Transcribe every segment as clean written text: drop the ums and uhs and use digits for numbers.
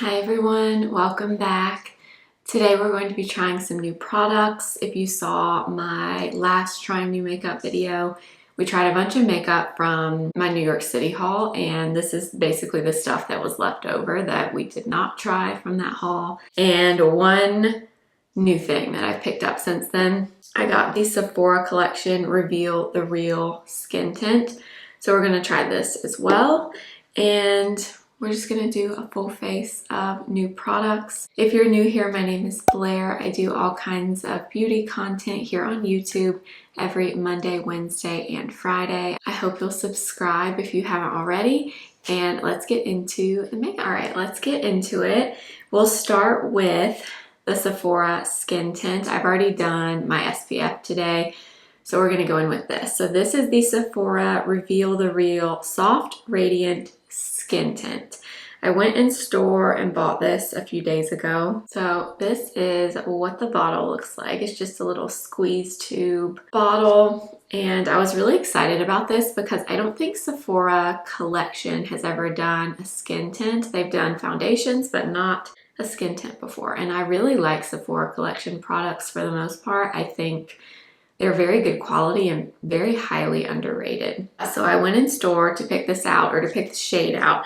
Hi everyone, welcome back. Today we're going to be trying some new products. If you saw my last trying new makeup video, we tried a bunch of makeup from my New York City haul, and this is basically the stuff that was left over that we did not try from that haul. And one new thing that I've picked up since then, I got the Sephora collection Reveal the Real Skin Tint. So we're gonna try this as well. And we're just gonna do a full face of new products. If you're new here, my name is Blair. I do all kinds of beauty content here on YouTube every Monday, Wednesday, and Friday. I hope you'll subscribe if you haven't already. And let's get into the makeup. All right, let's get into it. We'll start with the Sephora Skin Tint. I've already done my SPF today, so we're gonna go in with this. So this is the Sephora Reveal the Real Soft Radiant Skin Tint. I went in store and bought this a few days ago. So this is what the bottle looks like. It's just a little squeeze tube bottle. And I was really excited about this because I don't think Sephora collection has ever done a skin tint. They've done foundations, but not a skin tint before. And I really like Sephora collection products for the most part. I think they're very good quality and very highly underrated. So I went in store to pick this out, or to pick the shade out.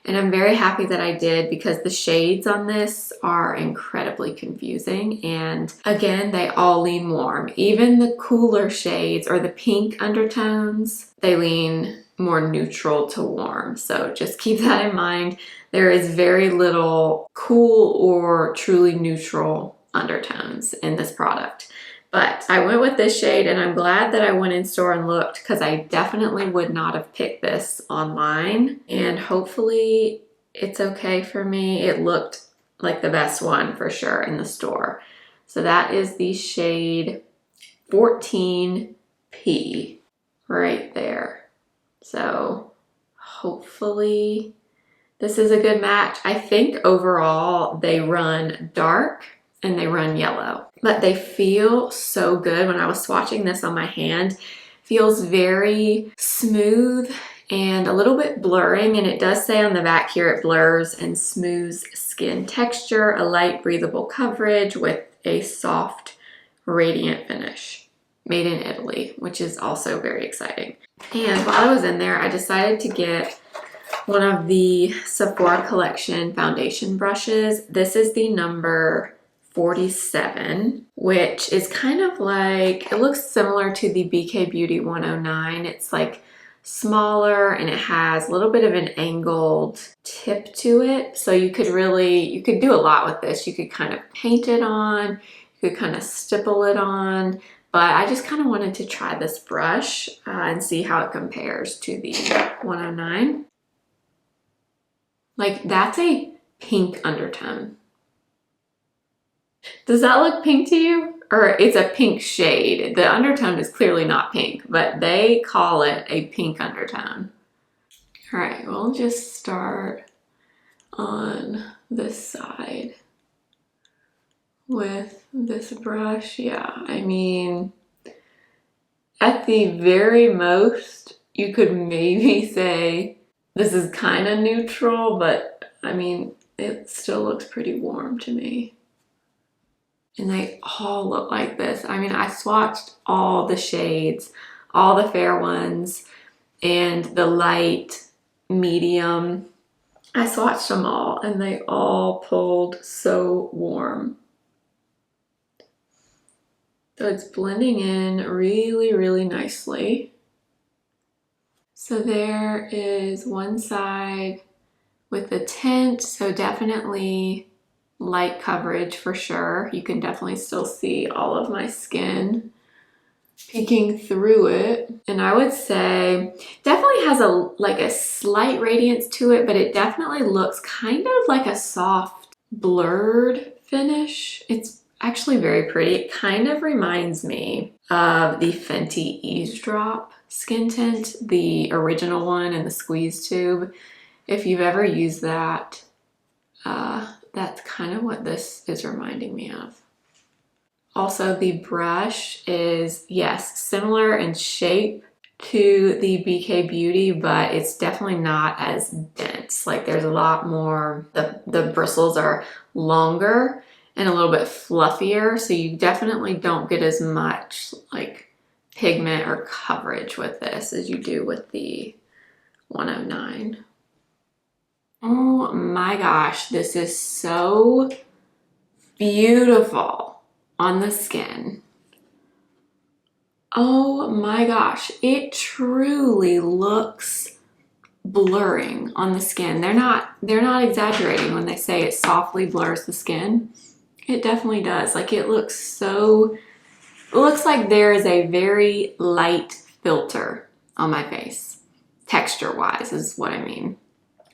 And I'm very happy that I did because the shades on this are incredibly confusing. And again, they all lean warm. Even the cooler shades or the pink undertones, they lean more neutral to warm. So just keep that in mind. There is very little cool or truly neutral undertones in this product. But I went with this shade, and I'm glad that I went in store and looked because I definitely would not have picked this online. And hopefully it's okay for me. It looked like the best one for sure in the store. So that is the shade 14P right there. So hopefully this is a good match. I think overall they run dark and they run yellow, but they feel so good. When I was swatching this on my hand, feels very smooth and a little bit blurring, and it does say on the back here it blurs and smooths skin texture, a light breathable coverage with a soft radiant finish, made in Italy, which is also very exciting. And while I was in there, I decided to get one of the Sephora collection foundation brushes. This is the number 47, which is kind of like, it looks similar to the BK Beauty 109. It's like smaller and it has a little bit of an angled tip to it. So you could do a lot with this. You could kind of paint it on, you could kind of stipple it on, but I just kind of wanted to try this brush and see how it compares to the 109. Like, that's a pink undertone. Does that look pink to you? Or it's a pink shade. The undertone is clearly not pink, but they call it a pink undertone. All right, we'll just start on this side with this brush. Yeah, I mean, at the very most, you could maybe say this is kind of neutral, but I mean, it still looks pretty warm to me. And they all look like this. I mean, I swatched all the shades, all the fair ones, and the light, medium. I swatched them all, and they all pulled so warm. So it's blending in really, really nicely. So there is one side with the tint, so definitely light coverage for sure. You can definitely still see all of my skin peeking through it. And I would say definitely has a slight radiance to it, but it definitely looks kind of like a soft blurred finish. It's actually very pretty. It kind of reminds me of the Fenty Eavesdrop skin tint, the original one in the squeeze tube. If you've ever used that, that's kind of what this is reminding me of. Also, the brush is, yes, similar in shape to the BK Beauty, but it's definitely not as dense. Like there's a lot more, the bristles are longer and a little bit fluffier, so you definitely don't get as much like pigment or coverage with this as you do with the 109. Oh my gosh, this is so beautiful on the skin. Oh my gosh, it truly looks blurring on the skin. They're not exaggerating when they say it softly blurs the skin. It definitely does. Like it looks like there is a very light filter on my face. Texture-wise is what I mean.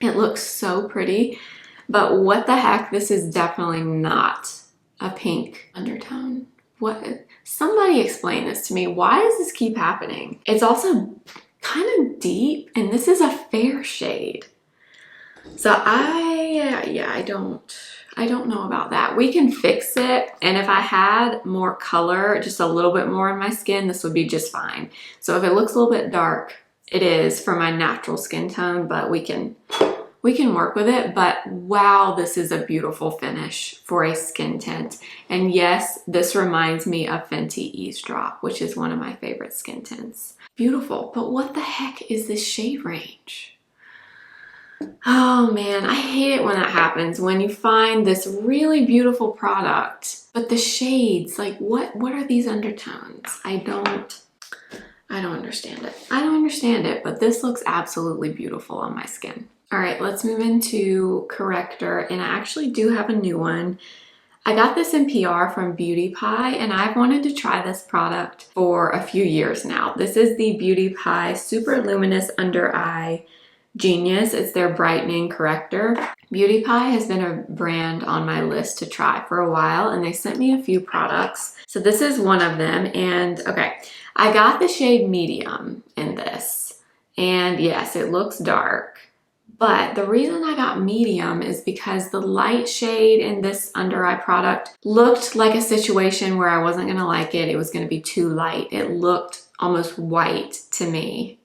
It looks so pretty, but what the heck, this is definitely not a pink undertone. What? Somebody explain this to me. Why does this keep happening? It's also kind of deep, and this is a fair shade. So I don't know about that. We can fix it, and if I had more color, just a little bit more in my skin, this would be just fine. So if it looks a little bit dark, it is for my natural skin tone, but we can work with it. But wow, this is a beautiful finish for a skin tint. And yes, this reminds me of Fenty Eavesdrop, which is one of my favorite skin tints. Beautiful, but what the heck is this shade range? Oh man, I hate it when that happens, when you find this really beautiful product, but the shades, like what are these undertones? I don't understand it. I don't understand it, but this looks absolutely beautiful on my skin. All right, let's move into corrector, and I actually do have a new one. I got this in PR from Beauty Pie, and I've wanted to try this product for a few years now. This is the Beauty Pie Superluminous Under Eye Genius. It's their brightening corrector. Beauty Pie has been a brand on my list to try for a while, and they sent me a few products. So this is one of them, and okay, I got the shade medium in this, and yes, it looks dark. But the reason I got medium is because the light shade in this under eye product looked like a situation where I wasn't gonna like it. It was gonna be too light. It looked almost white to me,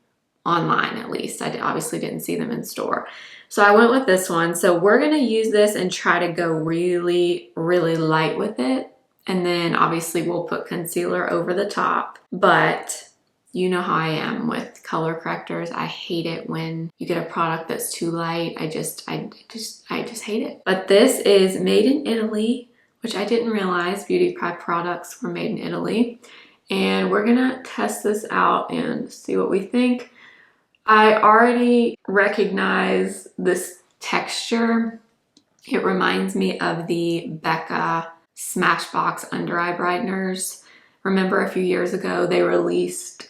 online at least. I obviously didn't see them in store. So I went with this one. So we're gonna use this and try to go really, really light with it. And then obviously we'll put concealer over the top. But you know how I am with color correctors. I hate it when you get a product that's too light. I just hate it. But this is made in Italy, which I didn't realize Beauty Pie products were made in Italy. And we're gonna test this out and see what we think. I already recognize this texture. It reminds me of the Becca Smashbox Under Eye Brighteners. Remember a few years ago, they released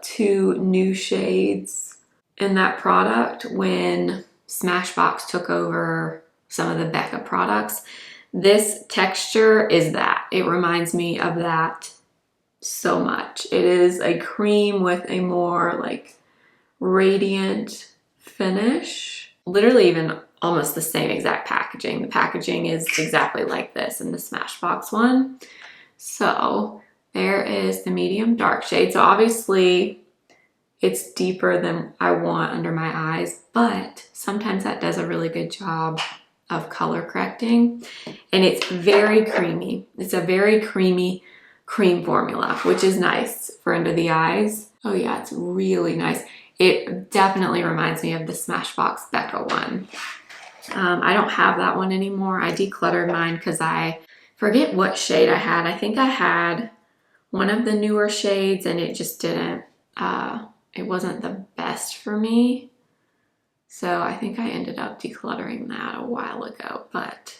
2 new shades in that product when Smashbox took over some of the Becca products. This texture is that. It reminds me of that so much. It is a cream with a more like radiant finish. Literally even almost the same exact packaging. The packaging is exactly like this in the Smashbox one. So there is the medium dark shade. So obviously it's deeper than I want under my eyes, but sometimes that does a really good job of color correcting. And it's very creamy. It's a very creamy cream formula, which is nice for under the eyes. Oh yeah, it's really nice. It definitely reminds me of the Smashbox Becca one. I don't have that one anymore. I decluttered mine because I forget what shade I had. I think I had one of the newer shades and it just didn't, it wasn't the best for me. So I think I ended up decluttering that a while ago, but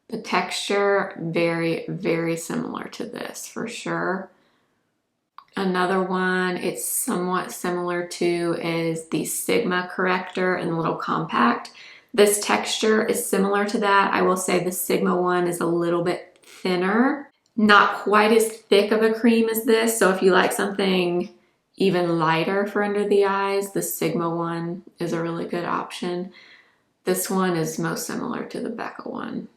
the texture, very, very similar to this for sure. Another one it's somewhat similar to is the Sigma corrector in the little compact. This texture is similar to that. I will say the Sigma one is a little bit thinner, not quite as thick of a cream as this. So if you like something even lighter for under the eyes, the Sigma one is a really good option. This one is most similar to the Becca one.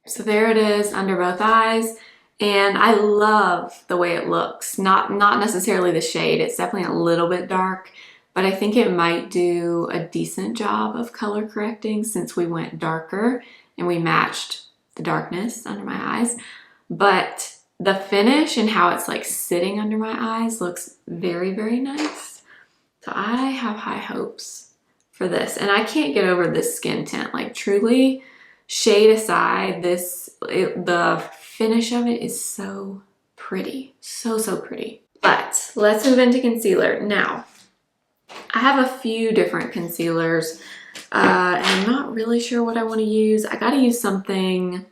So there it is under both eyes. And I love the way it looks. Not necessarily the shade, it's definitely a little bit dark, but I think it might do a decent job of color correcting since we went darker and we matched the darkness under my eyes. But the finish and how it's like sitting under my eyes looks very, very nice. So I have high hopes for this. And I can't get over this skin tint. Like truly, shade aside, the finish of it is so pretty. So, so pretty. But let's move into concealer. Now, I have a few different concealers. And I'm not really sure what I want to use. I gotta use something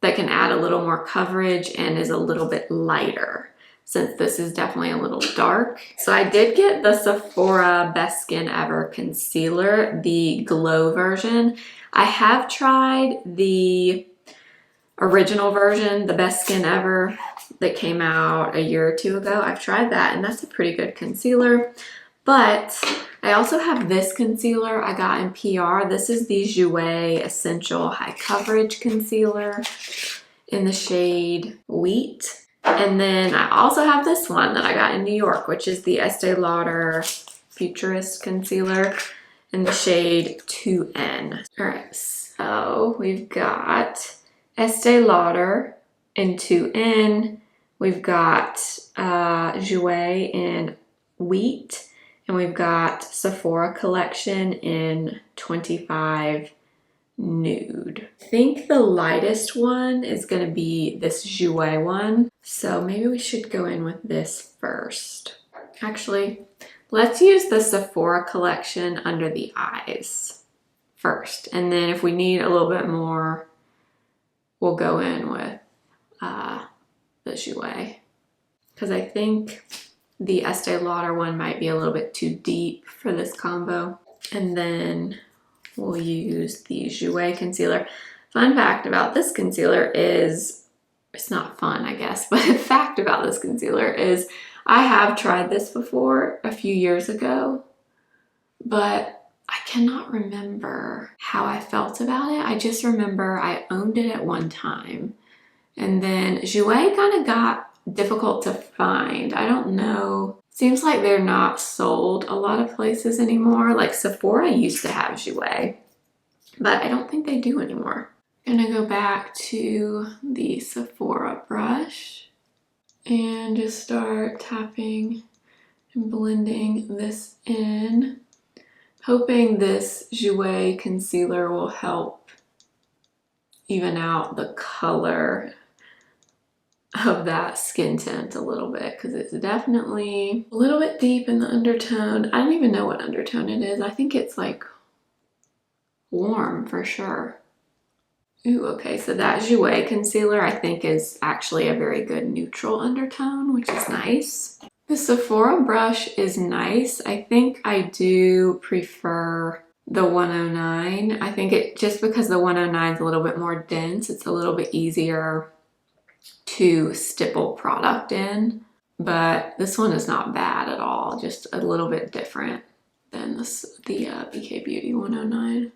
that can add a little more coverage and is a little bit lighter, since this is definitely a little dark. So I did get the Sephora Best Skin Ever concealer, the glow version. I have tried the original version, the Best Skin Ever, that came out a year or two ago. I've tried that, and that's a pretty good concealer. But I also have this concealer I got in PR. This is the Jouer Essential High Coverage Concealer in the shade Wheat. And then I also have this one that I got in New York, which is the Estee Lauder Futurist Concealer in the shade 2N. All right, so we've got Estee Lauder in 2N. We've got Jouer in Wheat. And we've got Sephora Collection in 25 Nude. I think the lightest one is going to be this Jouer one. So maybe we should go in with this first. Actually, let's use the Sephora Collection under the eyes first. And then if we need a little bit more, we'll go in with the Jouer. Because I think the Estee Lauder one might be a little bit too deep for this combo. And then we'll use the Jouer concealer. Fun fact about this concealer is, it's not fun, I guess, but a fact about this concealer is I have tried this before a few years ago, but I cannot remember how I felt about it. I just remember I owned it at one time. And then Jouer kind of got difficult to find. I don't know. Seems like they're not sold a lot of places anymore. Like Sephora used to have Jouer, but I don't think they do anymore. I'm gonna go back to the Sephora brush and just start tapping and blending this in, hoping this Jouer concealer will help even out the color of that skin tint a little bit, because it's definitely a little bit deep in the undertone. I don't even know what undertone it is. I think it's like warm for sure. Ooh, okay, so that Jouer concealer I think is actually a very good neutral undertone, which is nice. The Sephora brush is nice. I think I do prefer the 109. I think it, just because the 109 is a little bit more dense, it's a little bit easier to stipple product in, but this one is not bad at all, just a little bit different than the BK Beauty 109.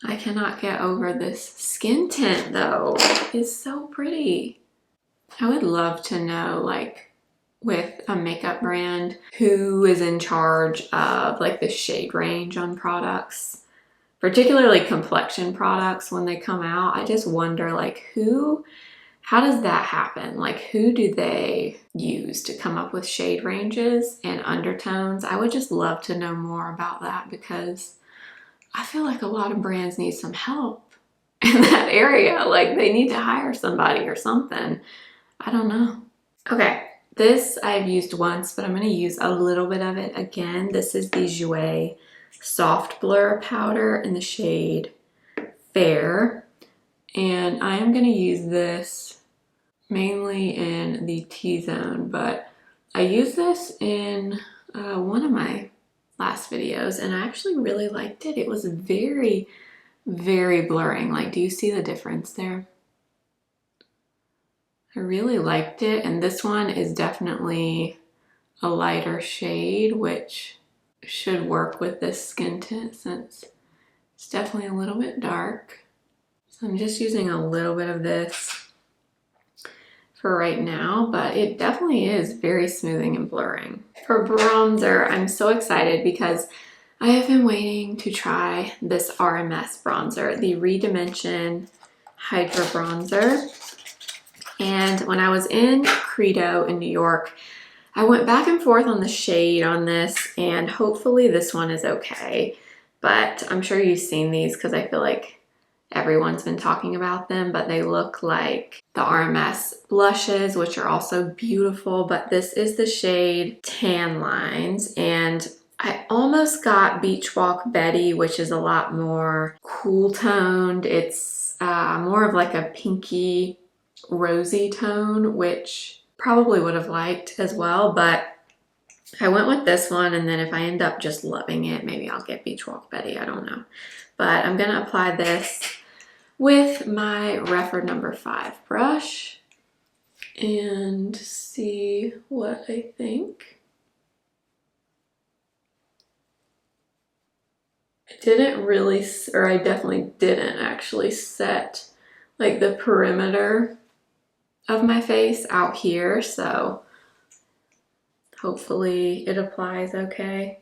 I cannot get over this skin tint though. It is so pretty. I would love to know, like, with a makeup brand, who is in charge of like the shade range on products, particularly complexion products when they come out. I just wonder, like, how does that happen? Like, who do they use to come up with shade ranges and undertones? I would just love to know more about that, because I feel like a lot of brands need some help in that area. Like, they need to hire somebody or something. I don't know. Okay, this I've used once, but I'm going to use a little bit of it again. This is the Jouer Soft Blur Powder in the shade Fair. And I am going to use this mainly in the T-zone, but I used this in one of my last videos and I actually really liked it. It was very, very blurring. Like, do you see the difference there? I really liked it, and this one is definitely a lighter shade, which should work with this skin tint since it's definitely a little bit dark. So I'm just using a little bit of this. for right now, but it definitely is very smoothing and blurring. For bronzer, I'm so excited because I have been waiting to try this RMS bronzer, the ReDimension Hydra bronzer. And when I was in Credo in New York, I went back and forth on the shade on this, and hopefully this one is okay. But I'm sure you've seen these because I feel like everyone's been talking about them, but they look like the RMS blushes, which are also beautiful. But this is the shade Tan Lines, and I almost got Beach Walk Betty, which is a lot more cool toned. It's more of like a pinky rosy tone, which probably would have liked as well, but I went with this one, and then if I end up just loving it, maybe I'll get Beach Walk Betty, I don't know. But I'm gonna apply this with my Rephr number 5 brush and see what I think. I definitely didn't actually set like the perimeter of my face out here, so hopefully it applies okay.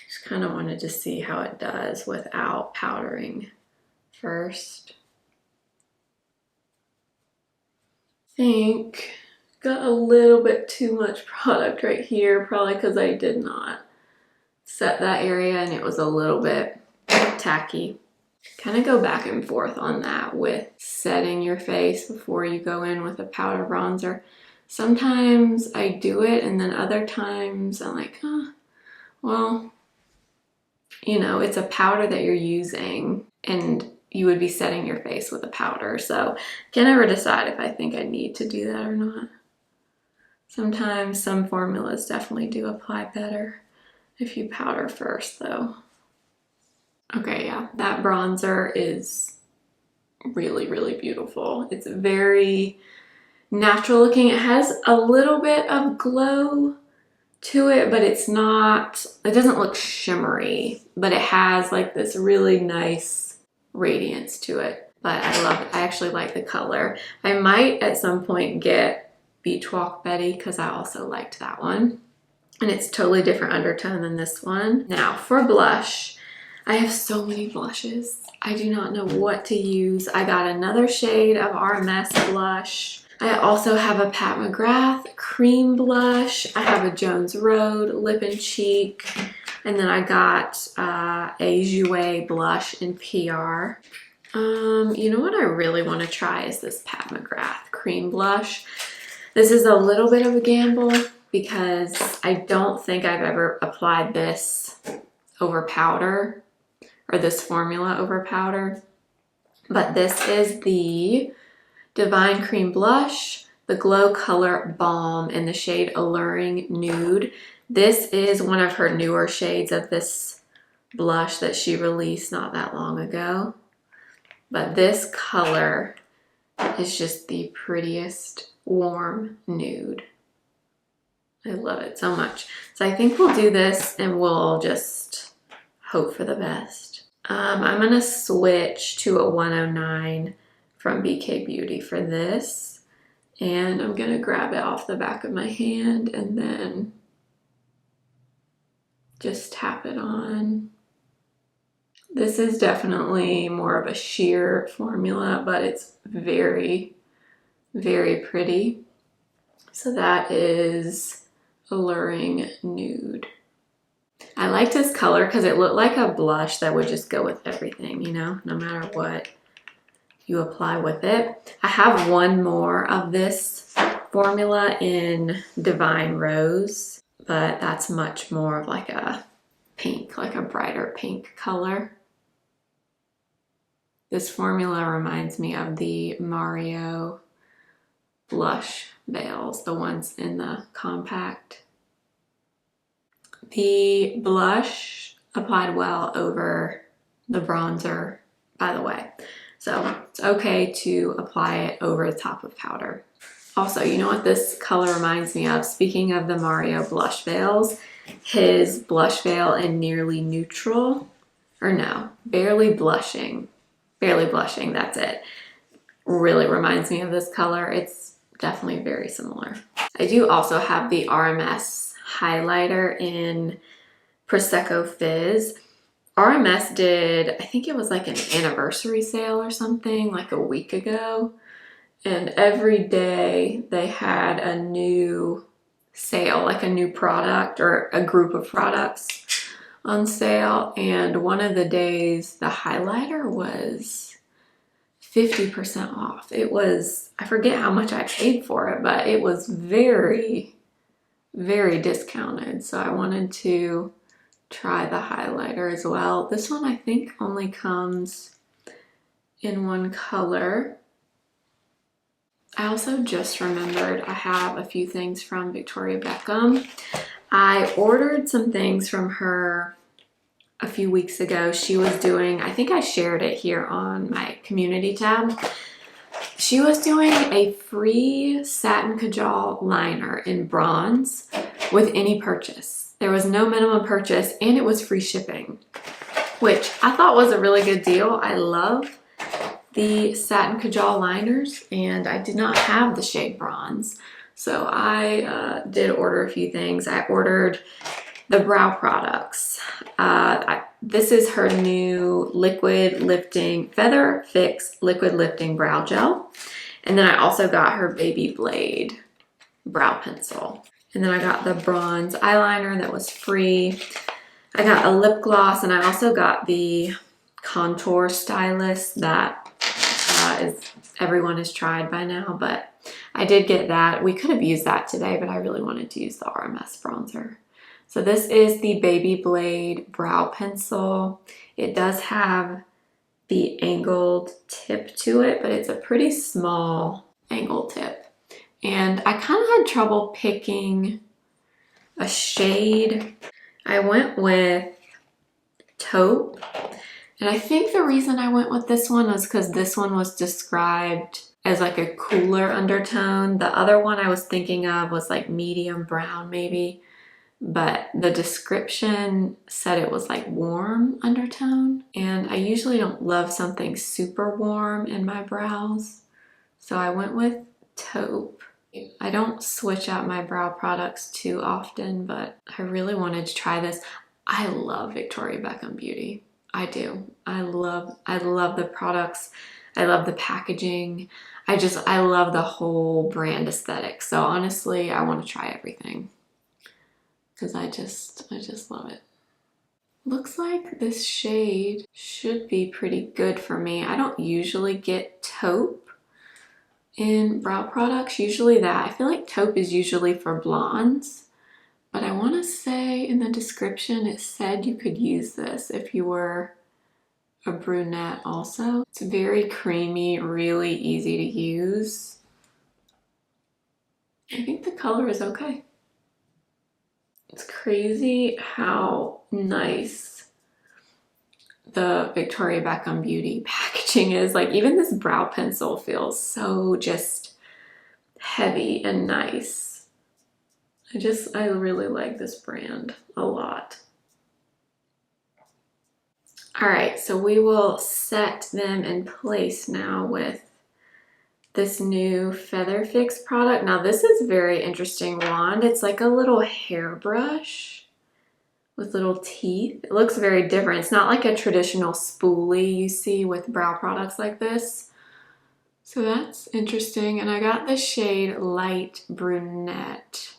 Just kind of wanted to see how it does without powdering first. I think got a little bit too much product right here, probably because I did not set that area and it was a little bit tacky. Kind of go back and forth on that with setting your face before you go in with a powder bronzer. Sometimes I do it, and then other times I'm like, well, you know, it's a powder that you're using and you would be setting your face with a powder. So I can't ever decide if I think I need to do that or not. Sometimes some formulas definitely do apply better if you powder first though. Okay, yeah, that bronzer is really, really beautiful. It's very natural looking. It has a little bit of glow to it, but it doesn't look shimmery, but it has like this really nice radiance to it. But I love it. I actually like the color. I might at some point get Beach Walk Betty because I also liked that one. And it's totally different undertone than this one. Now for blush, I have so many blushes. I do not know what to use. I got another shade of RMS blush. I also have a Pat McGrath cream blush. I have a Jones Road lip and cheek. And then I got a Jouer blush in PR. You know what I really want to try is this Pat McGrath cream blush. This is a little bit of a gamble because I don't think I've ever applied this over powder, or this formula over powder. But this is the Divine Cream Blush, the Glow Color Balm in the shade Alluring Nude. This is one of her newer shades of this blush that she released not that long ago. But this color is just the prettiest warm nude. I love it so much. So I think we'll do this and we'll just hope for the best. I'm gonna switch to a 109 from BK Beauty for this, and I'm gonna grab it off the back of my hand and then just tap it on. This is definitely more of a sheer formula, but it's very, very pretty. So that is Alluring Nude. I liked this color because it looked like a blush that would just go with everything, you know, no matter what you apply with it. I have one more of this formula in Divine Rose, but that's much more of like a pink, like a brighter pink color. This formula reminds me of the Mario blush veils, the ones in the compact. The blush applied well over the bronzer, by the way. So it's okay to apply it over the top of powder. Also, you know what this color reminds me of? Speaking of the Mario blush veils, his blush veil in Nearly Neutral, or no, Barely Blushing, that's it. really reminds me of this color. It's definitely very similar. I do also have the RMS highlighter in Prosecco Fizz. RMS did, I think it was like an anniversary sale or something like a week ago. And every day they had a new sale, like a new product or a group of products on sale. And one of the days the highlighter was 50% off. It was, I forget how much I paid for it, but it was very, very discounted. So I wanted to try the highlighter as well. This one I think only comes in one color. I also just remembered I have a few things from Victoria Beckham. I ordered some things from her a few weeks ago. She was doing, I think I shared it here on my community tab. She was doing a free satin kajal liner in bronze with any purchase. There was no minimum purchase and it was free shipping, which I thought was a really good deal. I love the satin kajal liners and I did not have the shade bronze. So I did order a few things. I ordered the brow products. This is her new liquid lifting, Feather Fix liquid lifting brow gel. And then I also got her Baby Blade brow pencil. And then I got the bronze eyeliner that was free. I got a lip gloss and I also got the contour stylus that everyone has tried by now, but I did get that. We could have used that today, but I really wanted to use the RMS bronzer. So this is the Baby Blade brow pencil. It does have the angled tip to it, but it's a pretty small angled tip. And I kind of had trouble picking a shade. I went with Taupe. And I think the reason I went with this one was because this one was described as like a cooler undertone. The other one I was thinking of was like medium brown maybe, but the description said it was like warm undertone. And I usually don't love something super warm in my brows. So I went with Taupe. I don't switch out my brow products too often, but I really wanted to try this. I love Victoria Beckham Beauty. I do. I love the products. I love the packaging. I love the whole brand aesthetic. So honestly, I want to try everything because I just love it. Looks like this shade should be pretty good for me. I don't usually get Taupe in brow products. Usually that. I feel like Taupe is usually for blondes. But I want to say in the description it said you could use this if you were a brunette also. It's very creamy, really easy to use. I think the color is okay. It's crazy how nice the Victoria Beckham Beauty packaging is. Like even this brow pencil feels so just heavy and nice. I really like this brand a lot. All right, so we will set them in place now with this new Feather Fix product. Now this is a very interesting wand. It's like a little hairbrush with little teeth. It looks very different. It's not like a traditional spoolie you see with brow products like this. So that's interesting. And I got the shade Light Brunette.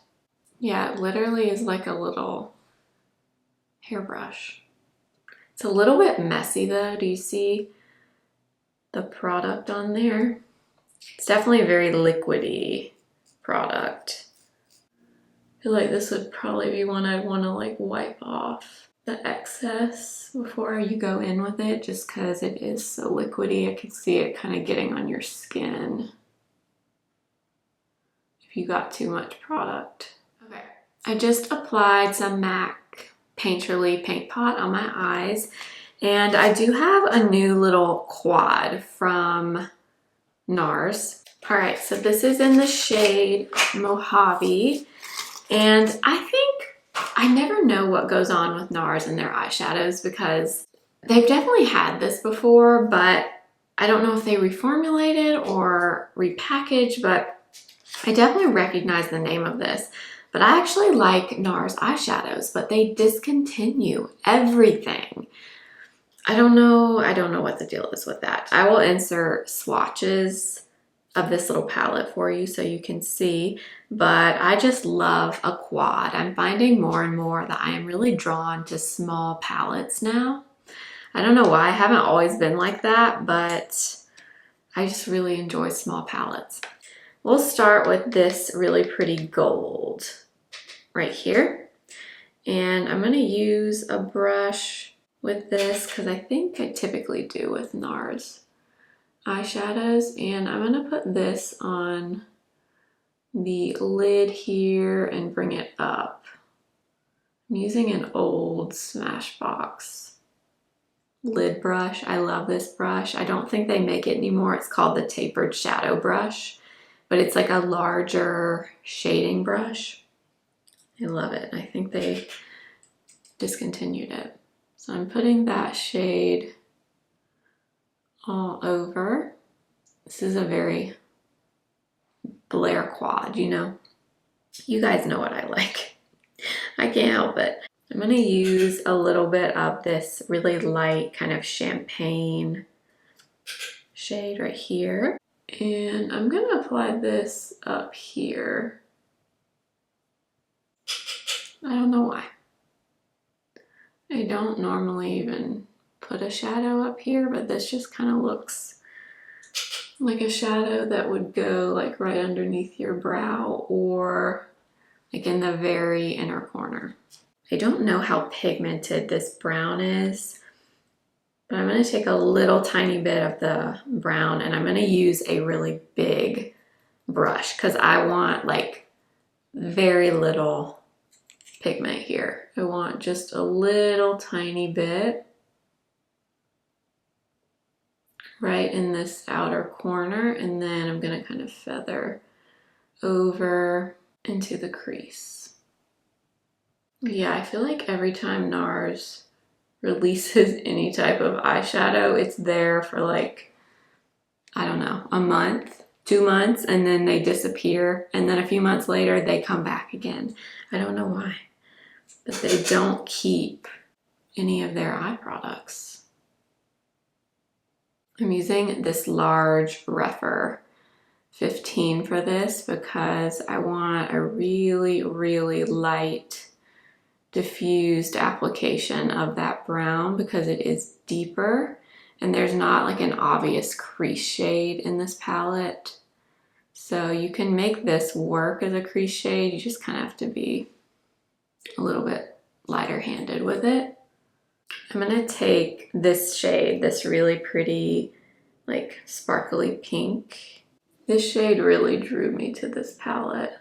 Yeah, it literally is like a little hairbrush. It's a little bit messy though. Do you see the product on there? It's definitely a very liquidy product. I feel like this would probably be one I'd want to like wipe off the excess before you go in with it, just because it is so liquidy. I could see it kind of getting on your skin if you got too much product. Okay, I just applied some MAC Painterly Paint Pot on my eyes, and I do have a new little quad from NARS. All right, so this is in the shade Mojave, and I think I never know what goes on with NARS and their eyeshadows because they've definitely had this before, but I don't know if they reformulated or repackaged, but I definitely recognize the name of this. But I actually like NARS eyeshadows, but they discontinue everything. I don't know what the deal is with that. I will insert swatches of this little palette for you so you can see, but I just love a quad. I'm finding more and more that I am really drawn to small palettes now. I don't know why, I haven't always been like that, but I just really enjoy small palettes. We'll start with this really pretty gold right here. And I'm gonna use a brush with this because I think I typically do with NARS eyeshadows. And I'm gonna put this on the lid here and bring it up. I'm using an old Smashbox lid brush. I love this brush. I don't think they make it anymore. It's called the Tapered Shadow Brush, but it's like a larger shading brush. I love it. I think they discontinued it. So I'm putting that shade all over. This is a very Blair quad, you know? You guys know what I like. I can't help it. I'm gonna use a little bit of this really light kind of champagne shade right here. And I'm gonna apply this up here. I don't know why. I don't normally even put a shadow up here, but this just kind of looks like a shadow that would go like right underneath your brow or like in the very inner corner. I don't know how pigmented this brown is, but I'm going to take a little tiny bit of the brown and I'm going to use a really big brush because I want like very little pigment here. I want just a little tiny bit right in this outer corner, and then I'm going to kind of feather over into the crease. Yeah, I feel like every time NARS releases any type of eyeshadow, it's there for like, I don't know, a month, 2 months, and then they disappear. And then a few months later, they come back again. I don't know why, but they don't keep any of their eye products. I'm using this large Rephr 15 for this because I want a really, really light diffused application of that brown because it is deeper and there's not like an obvious crease shade in this palette. So you can make this work as a crease shade, you just kind of have to be a little bit lighter handed with it. I'm gonna take this shade, this really pretty like sparkly pink. This shade really drew me to this palette.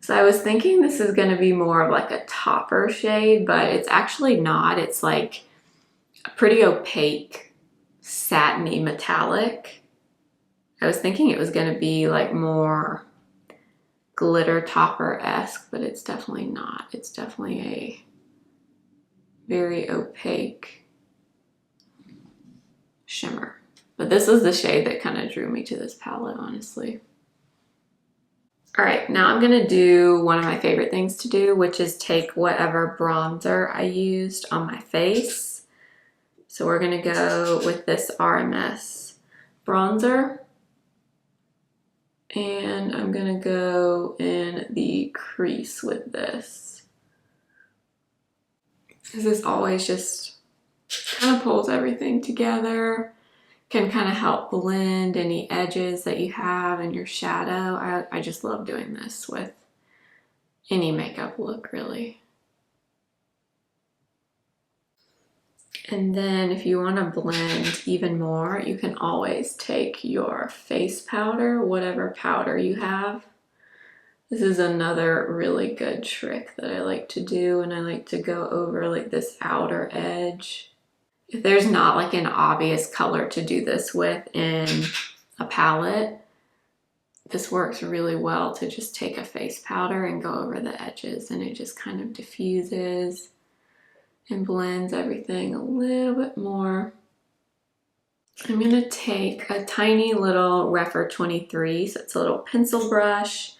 So I was thinking this is going to be more of like a topper shade, but it's actually not. It's like a pretty opaque, satiny metallic. I was thinking it was going to be like more glitter topper-esque, but it's definitely not. It's definitely a very opaque shimmer. But this is the shade that kind of drew me to this palette, honestly. All right, now I'm gonna do one of my favorite things to do, which is take whatever bronzer I used on my face. So we're gonna go with this RMS bronzer. And I'm gonna go in the crease with this. This always just kind of pulls everything together. Can kind of help blend any edges that you have in your shadow. I just love doing this with any makeup look, really. And then if you want to blend even more, you can always take your face powder, whatever powder you have. This is another really good trick that I like to do, and I like to go over like this outer edge. If there's not like an obvious color to do this with in a palette, this works really well to just take a face powder and go over the edges, and it just kind of diffuses and blends everything a little bit more. I'm gonna take a tiny little Refer 23, so it's a little pencil brush,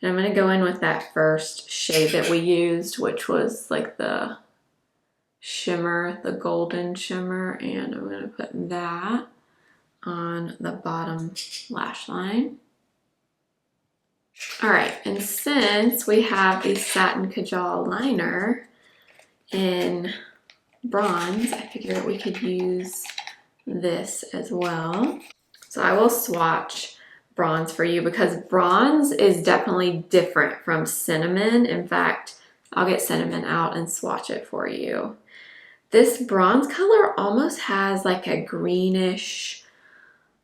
and I'm gonna go in with that first shade that we used, which was like the shimmer, the golden shimmer, and I'm gonna put that on the bottom lash line. All right, and since we have the Satin Kajal liner in bronze, I figured we could use this as well. So I will swatch bronze for you because bronze is definitely different from cinnamon. In fact, I'll get cinnamon out and swatch it for you. This bronze color almost has like a greenish,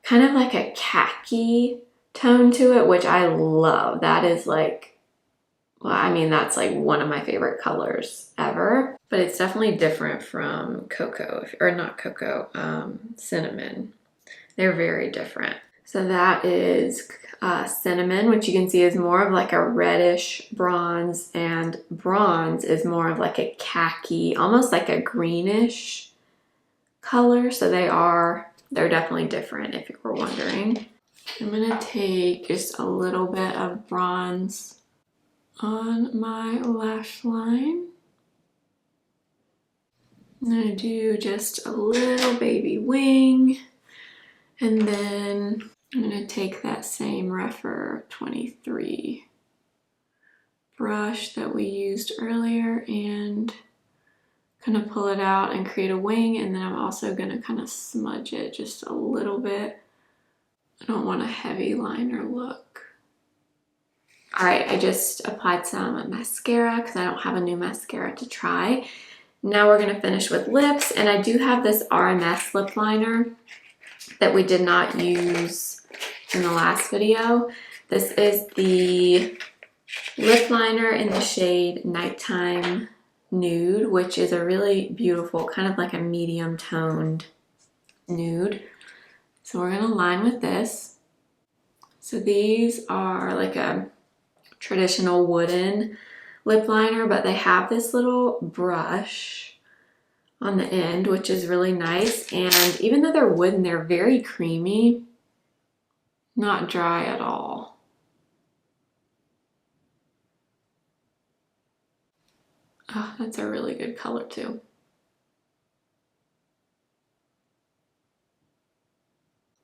kind of like a khaki tone to it, which I love. That is like, well, I mean, that's like one of my favorite colors ever, but it's definitely different from cocoa, or not cocoa, cinnamon. They're very different. So that is cinnamon, which you can see is more of like a reddish bronze, and bronze is more of like a khaki, almost like a greenish color. So they're definitely different if you were wondering. I'm gonna take just a little bit of bronze on my lash line. I'm gonna do just a little baby wing, and then I'm gonna take that same Refer 23 brush that we used earlier and kind of pull it out and create a wing, and then I'm also gonna kind of smudge it just a little bit. I don't want a heavy liner look. All right, I just applied some mascara because I don't have a new mascara to try. Now we're gonna finish with lips, and I do have this RMS lip liner that we did not use in the last video. This is the lip liner in the shade Nighttime Nude, which is a really beautiful, kind of like a medium toned nude. So we're gonna line with this. So these are like a traditional wooden lip liner, but they have this little brush on the end, which is really nice. And even though they're wooden, they're very creamy, not dry at all. Oh, that's a really good color too.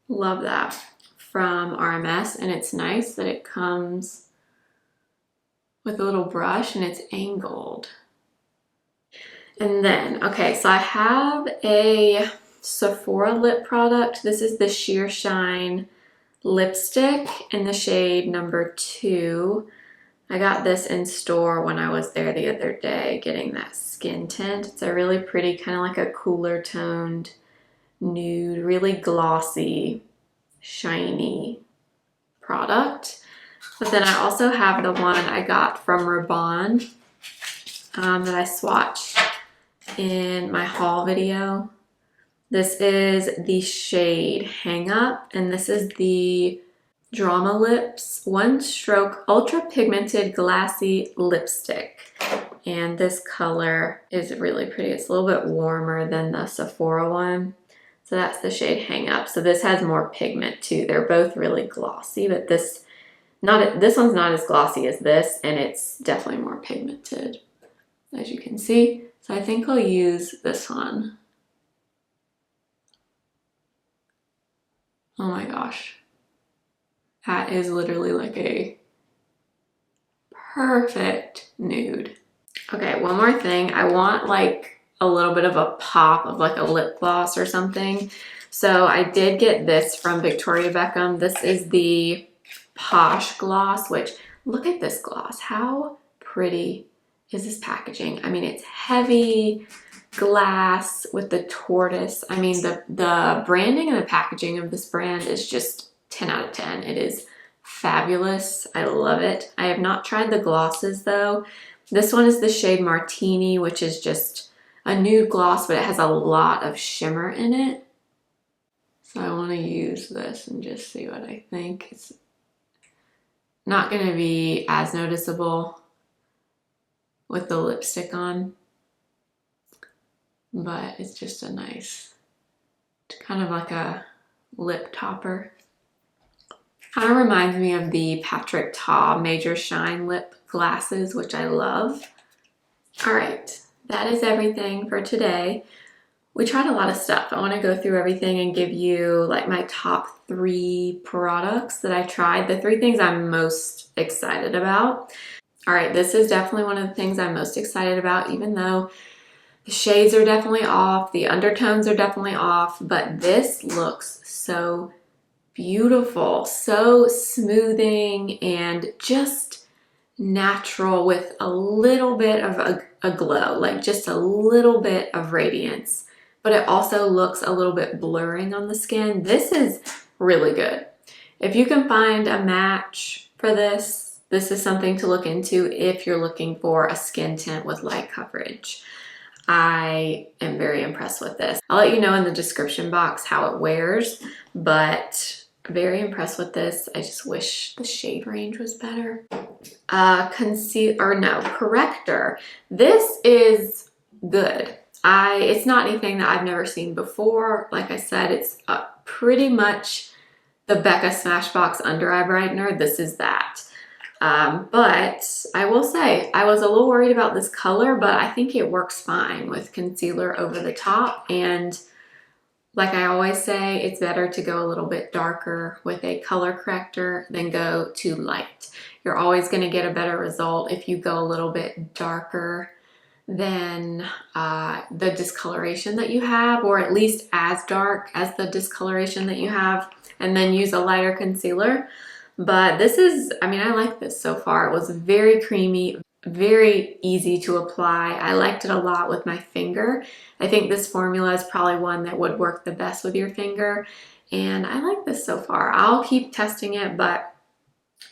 Love that from RMS, and it's nice that it comes with a little brush and it's angled. And then, okay, so I have a Sephora lip product. This is the Sheer Shine lipstick in the shade number 2. I got this in store when I was there the other day getting that skin tint. It's a really pretty, kind of like a cooler toned nude, really glossy, shiny product. But then I also have the one I got from Rebond that I swatched in my haul video. This is the shade Hang Up, and this is the Drama Lips One Stroke Ultra Pigmented Glassy Lipstick. And this color is really pretty. It's a little bit warmer than the Sephora one. So that's the shade Hang Up. So this has more pigment too. They're both really glossy, but this one's not as glossy as this, and it's definitely more pigmented, as you can see. So I think I'll use this one. Oh my gosh. That is literally like a perfect nude. Okay, one more thing. I want like a little bit of a pop of like a lip gloss or something. So I did get this from Victoria Beckham. This is the Posh Gloss, which, look at this gloss. How pretty is this packaging? I mean, it's heavy glass with the tortoise. I mean, the branding and the packaging of this brand is just 10 out of 10. It is fabulous. I love it. I have not tried the glosses though. This one is the shade Martini, which is just a nude gloss, but it has a lot of shimmer in it. So I want to use this and just see what I think. It's not going to be as noticeable with the lipstick on, but it's just a nice to Kind of like a lip topper. Kind of reminds me of the Patrick Ta Major Shine lip glasses, which I love. All right, that is everything for today. We tried a lot of stuff. I want to go through everything and give you like my top 3 products that I tried, the 3 things I'm most excited about. All right, this is definitely one of the things I'm most excited about, even though the shades are definitely off, the undertones are definitely off, but this looks so beautiful, so smoothing and just natural with a little bit of a glow, like just a little bit of radiance, but it also looks a little bit blurring on the skin. This is really good. If you can find a match for this, this is something to look into if you're looking for a skin tint with light coverage. I am very impressed with this. I'll let you know in the description box how it wears, but very impressed with this. I just wish the shade range was better. Corrector. This is good. It's not anything that I've never seen before. Like I said, it's pretty much the Becca Smashbox Under Eye Brightener. This is that. But I will say, I was a little worried about this color, but I think it works fine with concealer over the top. And like I always say, it's better to go a little bit darker with a color corrector than go too light. You're always going to get a better result if you go a little bit darker than the discoloration that you have, or at least as dark as the discoloration that you have, and then use a lighter concealer. But this is, I mean, I like this so far. It was very creamy, very easy to apply. I liked it a lot with my finger. I think this formula is probably one that would work the best with your finger. And I like this so far. I'll keep testing it, but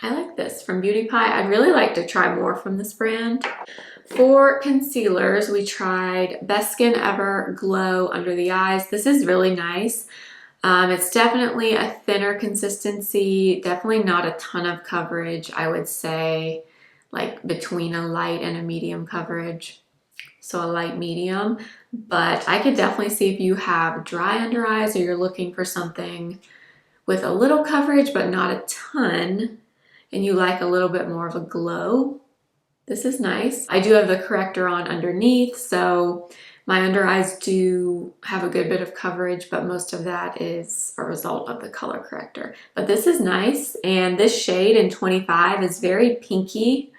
I like this from Beauty Pie. I'd really like to try more from this brand. For concealers, we tried Best Skin Ever Glow Under the Eyes. This is really nice. It's definitely a thinner consistency, definitely not a ton of coverage. I would say like between a light and a medium coverage. So a light medium, but I could definitely see if you have dry under eyes or you're looking for something with a little coverage, but not a ton, and you like a little bit more of a glow. This is nice. I do have the corrector on underneath, so my under eyes do have a good bit of coverage, but most of that is a result of the color corrector. But this is nice, and this shade in 25 is very pinky.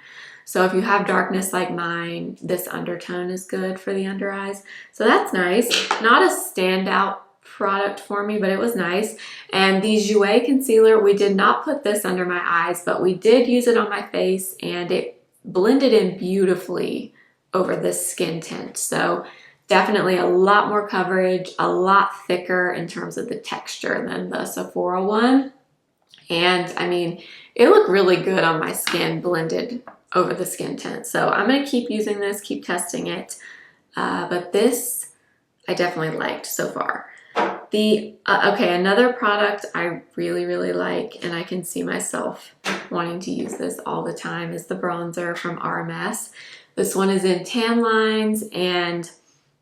So if you have darkness like mine, this undertone is good for the under eyes. So that's nice. Not a standout product for me, but it was nice. And the Jouer concealer, we did not put this under my eyes, but we did use it on my face, and it blended in beautifully over this skin tint. So definitely a lot more coverage, a lot thicker in terms of the texture than the Sephora one. And I mean, it looked really good on my skin blended over the skin tint. So I'm going to keep using this, keep testing it. But this I definitely liked so far. Okay, another product I really, really like, and I can see myself wanting to use this all the time, is the bronzer from RMS. This one is in tan lines, and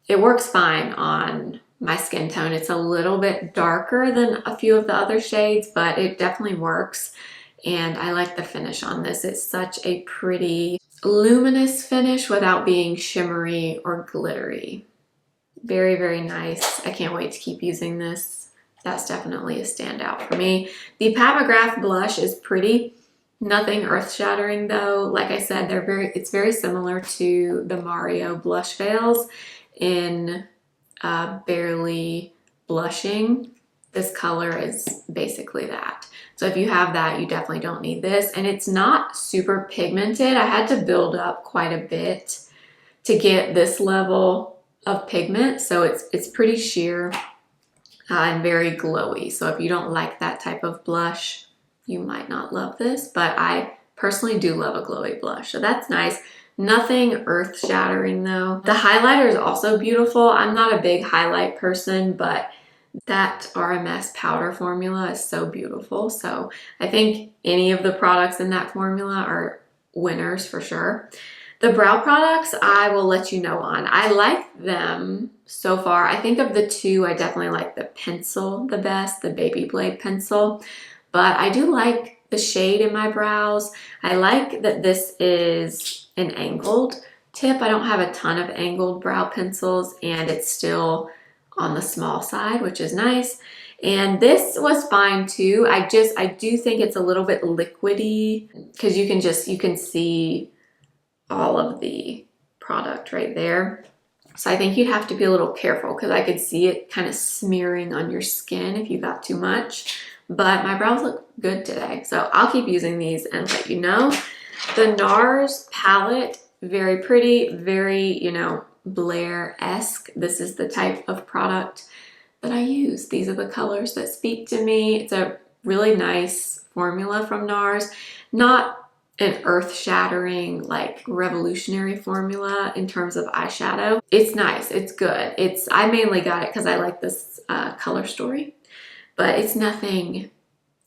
it works fine on my skin tone. It's a little bit darker than a few of the other shades, but it definitely works. And I like the finish on this. It's such a pretty luminous finish without being shimmery or glittery. Very, very nice. I can't wait to keep using this. That's definitely a standout for me. The McGrath blush is pretty. Nothing earth-shattering though. Like I said, it's very similar to the Mario blush veils in barely blushing. This color is basically that. So if you have that, you definitely don't need this. And it's not super pigmented. I had to build up quite a bit to get this level of pigment. So it's pretty sheer and very glowy. So if you don't like that type of blush, you might not love this, but I personally do love a glowy blush. So that's nice. Nothing earth-shattering though. The highlighter is also beautiful. I'm not a big highlight person, but that RMS powder formula is so beautiful. So I think any of the products in that formula are winners for sure. The brow products, I will let you know on. I like them so far. I think of the two, I definitely like the pencil the best, the baby blade pencil, but I do like the shade in my brows. I like that this is an angled tip. I don't have a ton of angled brow pencils, and it's still on the small side, which is nice. And this was fine too. I do think it's a little bit liquidy because you can see all of the product right there. So I think you'd have to be a little careful because I could see it kind of smearing on your skin if you got too much. But my brows look good today, so I'll keep using these and let you know. The NARS palette, very pretty, very, you know, Blair-esque. This is the type of product that I use. These are the colors that speak to me. It's a really nice formula from NARS. Not an earth-shattering, like revolutionary formula in terms of eyeshadow. It's nice, it's good. I mainly got it because I like this color story, but it's nothing,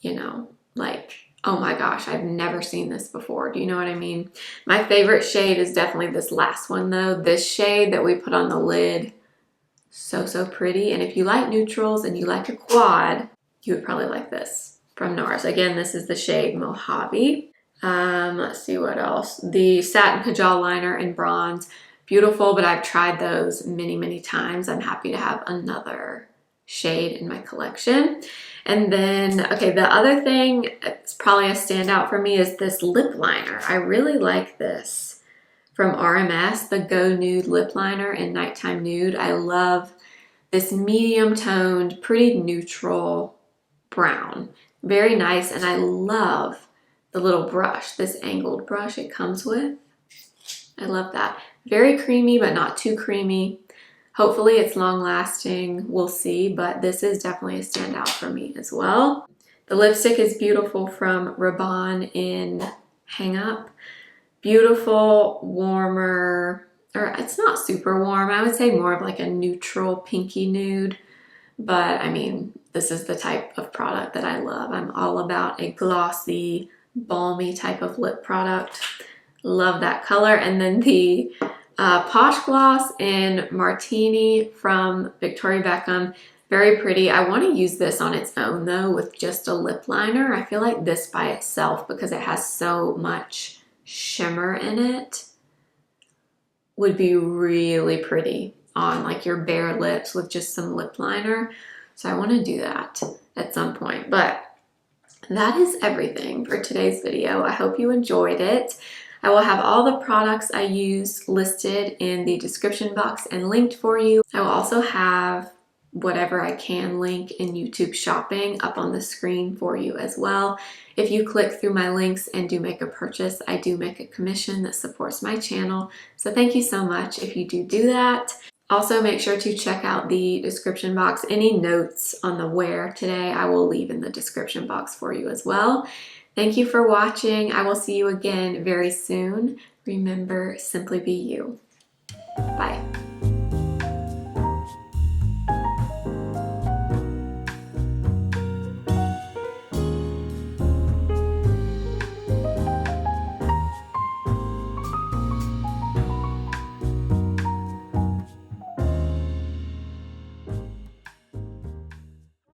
you know, like, oh my gosh, I've never seen this before. Do you know what I mean? My favorite shade is definitely this last one though. This shade that we put on the lid, so pretty. And if you like neutrals and you like a quad, you would probably like this from NARS. Again, this is the shade Mojave. Let's see what else. The Satin Kajal Liner in bronze, beautiful, but I've tried those many times. I'm happy to have another shade in my collection. And then, okay, the other thing, it's probably a standout for me, is this lip liner. I really like this from RMS, the Go Nude lip liner in Nighttime Nude. I love this medium toned, pretty neutral brown. Very nice, and I love the little brush, this angled brush it comes with. I love that. Very creamy, but not too creamy. Hopefully it's long lasting, we'll see, but this is definitely a standout for me as well. The lipstick is beautiful from Rabanne in Hang Up. Beautiful, warmer, or it's not super warm. I would say more of like a neutral pinky nude, but I mean, this is the type of product that I love. I'm all about a glossy, balmy type of lip product. Love that color. And then the Posh Gloss in Martini from Victoria Beckham. Very pretty. I want to use this on its own though with just a lip liner. I feel like this by itself, because it has so much shimmer in it, would be really pretty on like your bare lips with just some lip liner. So I want to do that at some point. But that is everything for today's video. I hope you enjoyed it. I will have all the products I use listed in the description box and linked for you. I will also have whatever I can link in YouTube shopping up on the screen for you as well. If you click through my links and do make a purchase, I do make a commission that supports my channel. So thank you so much if you do that. Also, make sure to check out the description box. Any notes on the wear today, I will leave in the description box for you as well. Thank you for watching. I will see you again very soon. Remember, simply be you. Bye.